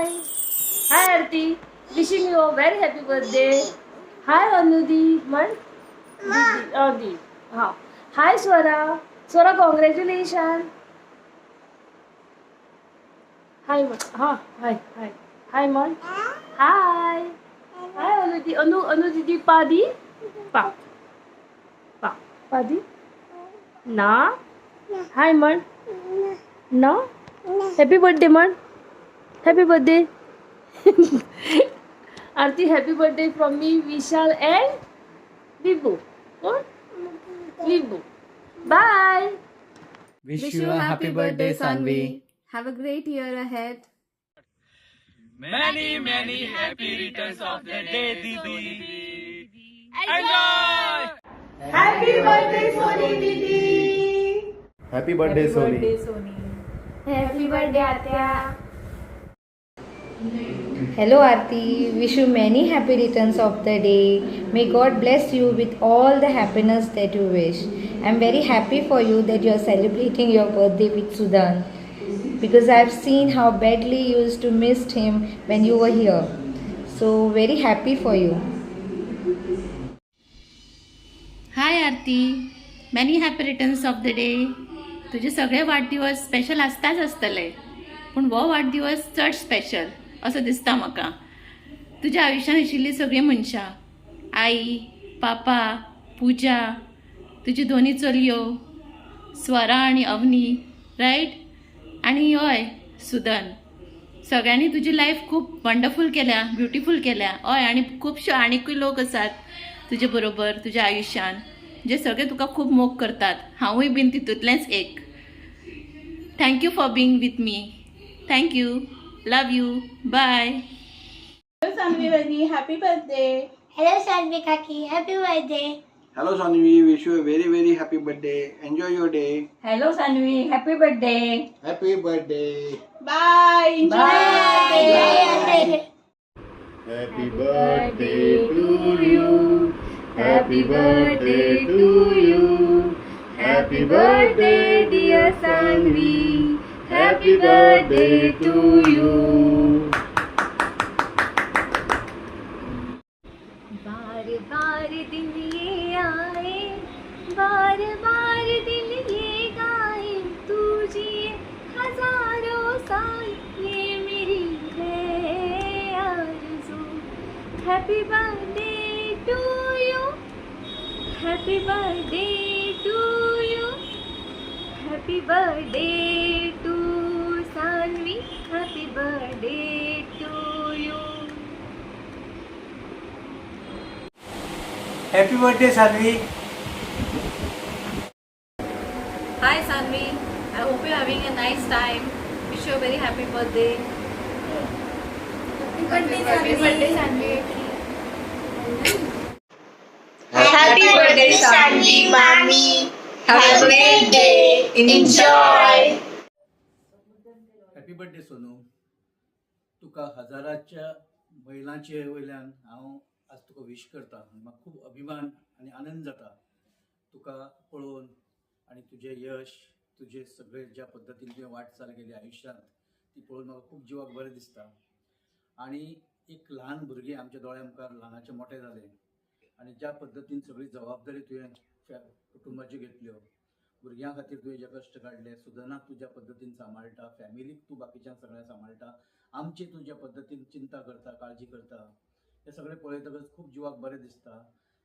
Hi. Hi Arti. Wishing you a very happy birthday. Hi Anudi. Man. Didi. Oh, Didi. हाँ. Hi Swara. Swara, congratulations. Hi man. हाँ. Hi. Hi. Hi man. Hi. Hi Anudi. Anu Didi Padi. Pa. Pa. Padi. Na. Hi man. Na. Happy birthday man. Happy birthday. Arti, happy birthday from me, Vishal and Vibu. What? Vibu. Bye. Wish you a happy birthday, Sanvi. Have a great year ahead. Many happy returns of the day, Didi. Enjoy! Happy birthday, Soni Didi! Happy birthday, Sony. Happy birthday, Atya. Hello, Aarti. Wish you many happy returns of the day. May God bless you with all the happiness that you wish. I'm very happy for you that you are celebrating your birthday with Sudan, because I've seen how badly you used to miss him when you were here. So very happy for you. High Aarti, many happy returns of the day. तुझे सगळे वाढदिवस special आसताच आसतले, पूण हो वाढदिवस चड special असो दिसता म्हाका. तुज्या आयुश्यान आशिल्लीं सगळीं मनशां, आई, पापा, पुजा, तुजी दोनी चलयो स्वरा आनी अवनी, रायट, आनी हय सुदन, सगळ्यांनी तुजी लायफ खूब वंडरफूल केल्या, ब्युटिफूल केल्या. हय, आनी खुबश्यो आनीकूय लोक आसात तुजे बरोबर तुज्या आयुश्यान, जे सगळे तुका खूब मोग करतात. हांवूय बीन तितूंतलेंच एक. Thank you for being with me. Thank you. Love you. Bye. Hello, Sanvi Vani. Happy birthday. Hello Sanvi Kaki, happy birthday. Hello, Sanvi. Wish you a very happy birthday. Enjoy your day. Hello, Sanvi. Happy birthday. Happy birthday. Bye. Enjoy your day. Happy birthday to you. Happy birthday to you. Happy birthday, dear Sanvi. Happy birthday to you. बार बार दिन ये आए, बार बार दिन ये गाए, तू जिए हजारों साल, ये मेरी है आरज़ू. Happy birthday to you, happy birthday to you, happy birthday to Sanvi, happy birthday to you. Happy birthday, Sanvi. Hi Sanvi, I hope you're having a nice time. Wish you a very happy birthday. Happy birthday Sanvi. Happy birthday, Sanvi, Mommy. Have a great day. Enjoy. Happy birthday Sonu. तुका हजाराच्या महिलांचे वयल्यान हांव आज तुका wish करता. म्हाका खूब अभिमान आनी आनंद जाता तुका पळोवन, आनी तुजें यश, तुजें सगळें ज्या पद्दतीन तुवें वाटचाल केली आयुश्यांत ती पळोवन म्हाका खूब जिवाक बरें दिसता. आनी एक ल्हान भुरगें आमच्या दोळ्या मुखार ल्हानाचें मोठें जालें, आनी ज्या पद्दतीन सगळी जबाबदारी तुवें कुटुंबाच्यो घेतल्यो, भुरग्यां खातीर तुवें जे कश्ट काडले, सुदनाक तूं ज्या पद्दतीन सांबाळटा, फॅमिलीक तूं बाकीच्यांक सगळ्यांक सांबाळटा, आमची तूं ज्या पद्दतीन चिंता करता, काळजी करता, हें सगळें पळयतकच खूब जिवाक बरें दिसता.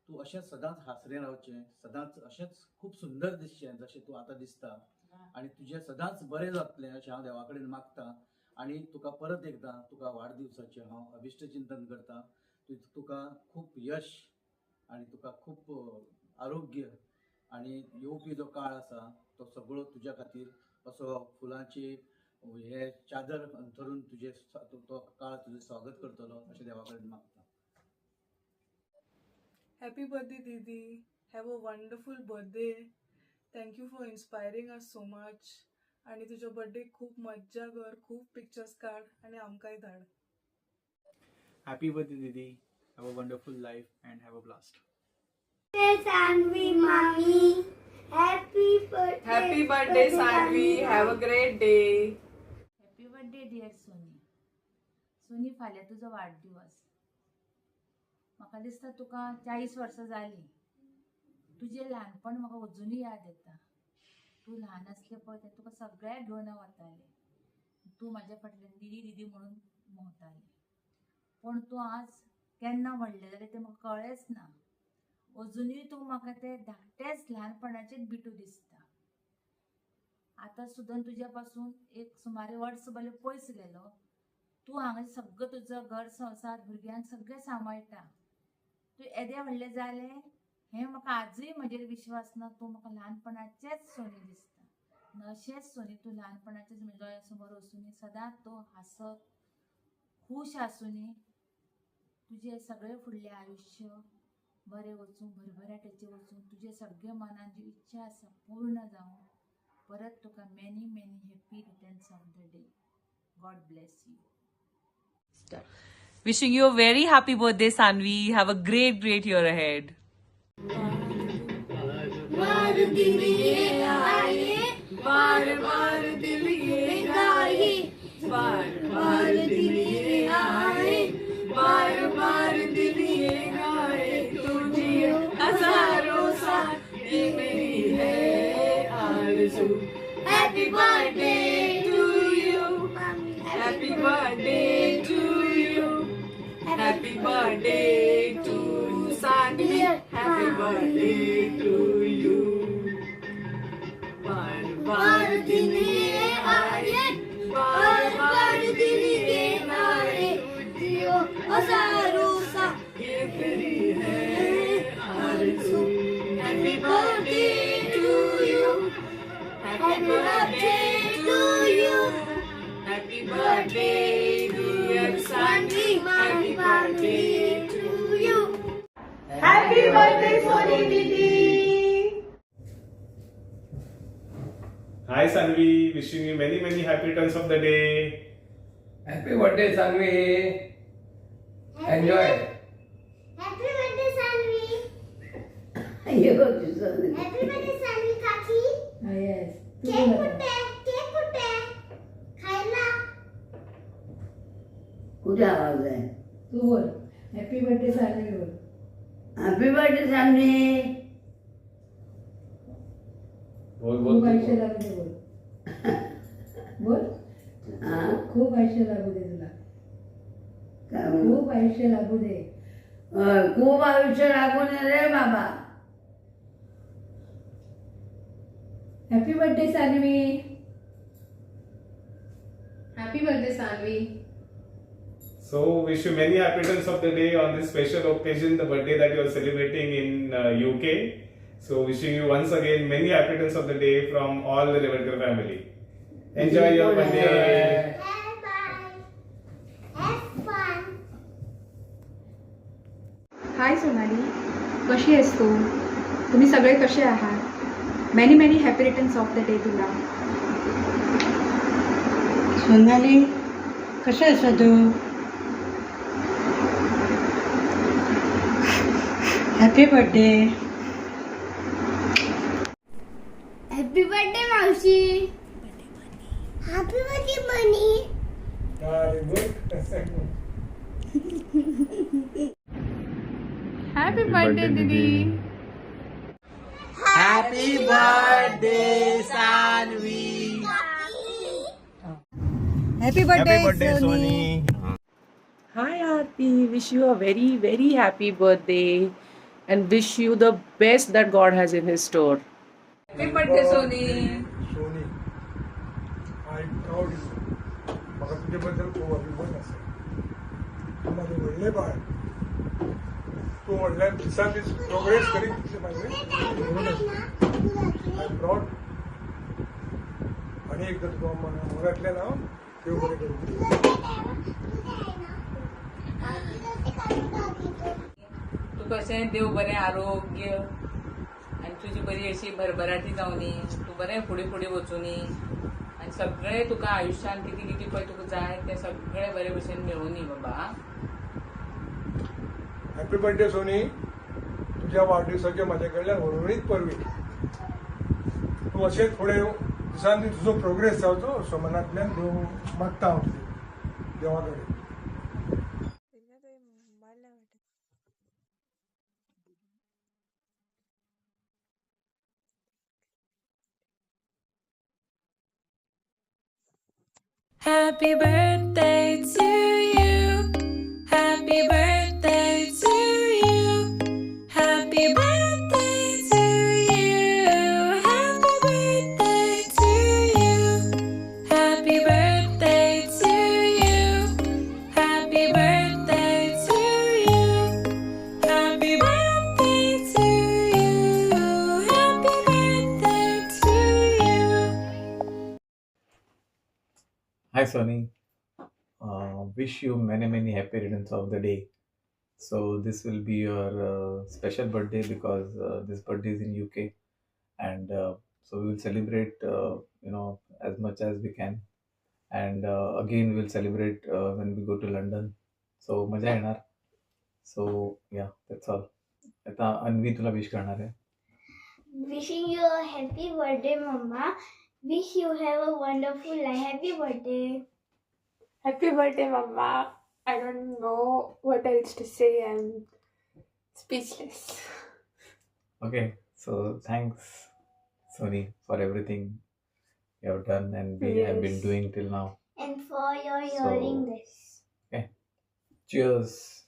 तूं अशेंच सदांच हासरें रावचें, सदांच अशेंच खूब सुंदर दिसचें जशें तूं आतां दिसता, आनी तुजें सदांच बरें जातलें अशें हांव देवा कडेन मागतां. आनी तुका परत एकदां तुका वाडदिवसाचें हांव अभिश्ट चिंतन करतां. तुका खूब यश आनी तुका खूब आरोग्य, आनी येवपी जो काळ आसा तो सगळो तुज्या खातीर असो फुलांची हे चादर अंथरून तुजें तो काळ तुजें स्वागत करतलो अशें देवा कडेन मागतां. Happy birthday, Didi. Have a wonderful birthday. Thank you for inspiring us so much. आणि तुझ्या बर्थडे खूप मज्जा कर, खूप पिक्चर्स काढ आणि आमकांय धाड. Happy birthday, Didi. Have a wonderful life and have a blast. Sanvi Mommy. Happy birthday. Happy birthday, Sanvi. Have a great day. Happy birthday dear Soni. Soni फाल्यां तुजो वाडदिवस. म्हाका दिसता तुका 40 वर्सां जालीं. तुजें ल्हानपण म्हाका अजुनूय याद येता. तूं ल्हान आसलें पळय तें तुका सगळ्याक घेवन हांव वतालें. तूं म्हाज्या फाटल्यान दीदी दीदी म्हणून भोंवतालें. पूण तूं आज केन्ना व्हडलें जालें तें म्हाका कळ्ळेंच ना. अजुनूय तूं म्हाका तें धाकटेंच ल्हानपणाचेंच बिटू दिसता. आतां सुद्दां तुज्या पासून एक सुमारे वर्स भले पयस गेलो. तूं हांगा सगळें तुजो घर संवसार भुरग्यांक सगळें सांबाळटा. तूं येदें व्हडलें जालें हें म्हाका आजूय म्हजेर विश्वास ना. तूं म्हाका ल्हानपणाचेंच सोनी दिसता. अशेंच सोनी तूं ल्हानपणाचेंच म्हज्या दोळ्या समोर वचूनी सदांच तूं हांसत खूश आसुनी तुजें सगळें फुडलें आयुश्य बरें वचूं भरभराटेचें वचूं तुजें सगळें मनान जी इच्छा आसा पूर्ण जावं. परत तुका many many happy returns of the day. God bless you. Wishing you a very happy birthday, Sanvi. Have a great, great year ahead. बार दिल ये आए, बार बार दिल ये गाए, बार बार दिल ये आए, बार बार दिल ये गाए. तुझे हजारों साल ये मेरी है आरज़ू. Happy birthday to you, happy birthday to you, happy birthday to Sanvi, happy birthday to you. बार बार दिन ये आए, बार बार दिन ये आए, जियो हजारों साल ये मेरी है आरज़ू. Happy birthday to you, happy birthday to you, happy birthday dear Sanvi, happy birthday to you. Happy birthday, Soni Didi. Hi Sanvi, wishing you many many happy returns of the day. Happy birthday, Sanvi. Enjoy. Happy birthday, Sanvi. Happy birthday, Happy birthday, Sanvi काकी. Yes. Cake कुठे? Cake कुठे? खायला. कुठे आवाज आहे? तू बोल. Happy birthday Sanvi बोल. Happy birthday Sanvi. बोल खूप बोल आयुष्य लागू दे बोल. बोल. खूप आयुष्य लागू दे तुला. खूप आयुष्य लागू दे. खूप आयुष्य लागू दे रे बाबा. Happy birthday Sanvi. Happy birthday Sanvi. So wish you many happy returns of the day on this special occasion, the birthday that you are celebrating in UK. So wishing you once again many happy returns of the day from all the Reverter family. Enjoy your birthday. Bye. Have fun. Hi Sonali, कशी आहेस तू? तुम्ही सगळे कसे आहात? Many many happy returns of the day तुला. सोनाली कशी आहेस तू? Happy birthday. Happy birthday, मावशी. Happy birthday, Bunny. Very good. Happy birthday दीदी. Happy birthday, Sanvi. Happy birthday Soni. Hi, Aarti. Wish you a very, very happy birthday and wish you the best that God has in His store. Happy birthday Soni. Soni, I proud you. मला तुझ्याबद्दल खूप अभिमान असेल. तू माझे वडले बाळ. तू वडिलां दिवसांनी progress करीत दिसले पाहिजे म्हणूनच आय प्राऊड. आणि एकदा तुझ्या मनातल्या ना देव बरे करू. तू कशें देव बरें आरोग्य आनी तुजी बरी अशी भरभराटी जावनी. तू बरें फुडें फुडें वचूनी आनी सगळें तुका आयुश्यान कितें कितें पळय तुका जाय तें सगळें बरे भशेन मेळूनी बाबा. Happy birthday Soni. तुझ्या वाढदिवसाच्या माझ्या कडल्यान हळूहळीत परवी. तू अशेंच फुडें दिसांनी तुजो प्रोग्रेस जावचो असो मनांतल्यान देव मागता हांव देवा कडेन. Happy birthday to you. Happy birthday to you. Happy birthday to you. Happy birthday to you. Happy birthday to you. Happy birthday to you. Happy birthday to you. Happy birthday to you. Hi Sonny, wish you many happy returns of the day. So this will be your special birthday because this birthday is in UK, and so we will celebrate, as much as we can. And again, we'll celebrate when we go to London. So मजा येणार. So yeah, that's all. आता अन्वी तुला wish करणार आहे. Wishing you a happy birthday, Mama. Wish you have a wonderful life. Happy birthday. Happy birthday, Mama. I don't know what else to say. I'm speechless. Okay, so thanks, Sony, for everything you have done and we have been Yes. doing till now. And for your hearing this. Okay, cheers.